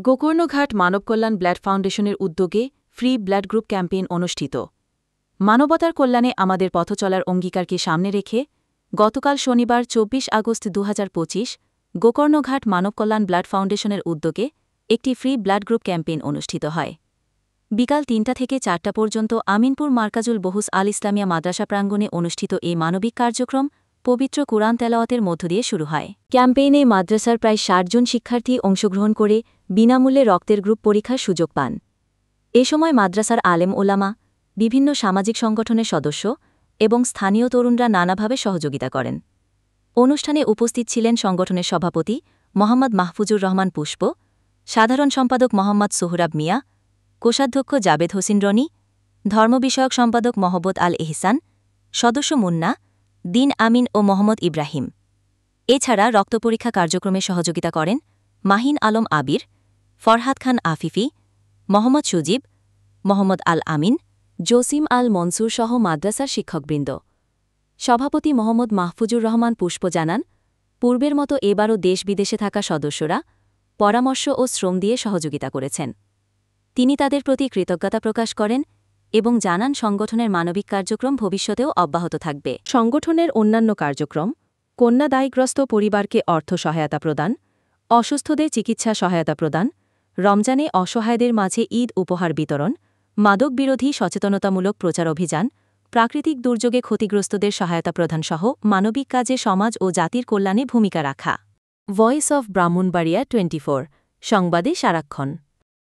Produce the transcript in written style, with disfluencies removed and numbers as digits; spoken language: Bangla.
গোকর্ণঘাট মানবকল্যাণ ব্লাড ফাউন্ডেশনের উদ্যোগে ফ্রি ব্লাড গ্রুপ ক্যাম্পেইন অনুষ্ঠিত। মানবতার কল্যাণে আমাদের পথ চলার অঙ্গীকারকে সামনে রেখে গতকাল শনিবার ২৪ আগস্ট ২০২৫ গোকর্ণঘাট মানবকল্যাণ ব্লাড ফাউন্ডেশনের উদ্যোগে একটি ফ্রি ব্লাড গ্রুপ ক্যাম্পেইন অনুষ্ঠিত হয়। বিকাল ৩টা থেকে ৪টা পর্যন্ত আমিনপুর মার্কাজুল বহুস আল ইসলামিয়া মাদ্রাসা প্রাঙ্গণে অনুষ্ঠিত এই মানবিক কার্যক্রম পবিত্র কুরআন তেলাওয়াতের মধ্য দিয়ে শুরু হয়। ক্যাম্পেইনে মাদ্রাসার প্রায় ৬০ জন শিক্ষার্থী অংশগ্রহণ করে বিনামূল্যে রক্তের গ্রুপ পরীক্ষার সুযোগ পান। এ সময় মাদ্রাসার আলেম ওলামা, বিভিন্ন সামাজিক সংগঠনের সদস্য এবং স্থানীয় তরুণরা নানাভাবে সহযোগিতা করেন। অনুষ্ঠানে উপস্থিত ছিলেন সংগঠনের সভাপতি মোহাম্মদ মাহফুজুর রহমান পুষ্প, সাধারণ সম্পাদক মোহাম্মদ সোহরাব মিয়া, কোষাধ্যক্ষ জাবেদ হোসেন রনি, ধর্ম বিষয়ক সম্পাদক মহব্বত আল এহসান, সদস্য মুন্না, দিন আমিন ও মোহাম্মদ ইব্রাহিম। এছাড়া রক্ত পরীক্ষা কার্যক্রমে সহযোগিতা করেন মাহিন আলম আবির, ফরহাদ খান আফিফি, মোহাম্মদ সুজিব, মোহাম্মদ আল আমিন, জসিম আল মনসুর সহ মাদ্রাসার শিক্ষকবৃন্দ। সভাপতি মোহাম্মদ মাহফুজুর রহমান পুষ্প জানান, পূর্বের মতো এবারও দেশ বিদেশে থাকা সদস্যরা পরামর্শ ও শ্রম দিয়ে সহযোগিতা করেছেন। তিনি তাদের প্রতি কৃতজ্ঞতা প্রকাশ করেন এবং জানান সংগঠনের মানবিক কার্যক্রম ভবিষ্যতেও অব্যাহত থাকবে। সংগঠনের অন্যান্য কার্যক্রম কন্যাদায়গ্রস্ত পরিবারকে অর্থ সহায়তা প্রদান, অসুস্থদের চিকিৎসা সহায়তা প্রদান, রমজানে অসহায়দের মাঝে ঈদ উপহার বিতরণ, মাদক বিরোধী সচেতনতামূলক প্রচার অভিযান, প্রাকৃতিক দুর্যোগে ক্ষতিগ্রস্তদের সহায়তা প্রদানসহ মানবিক কাজে সমাজ ও জাতির কল্যাণে ভূমিকা রাখা। ভয়েস অফ ব্রাহ্মণবাড়িয়া 24 সংবাদে সারাক্ষণ।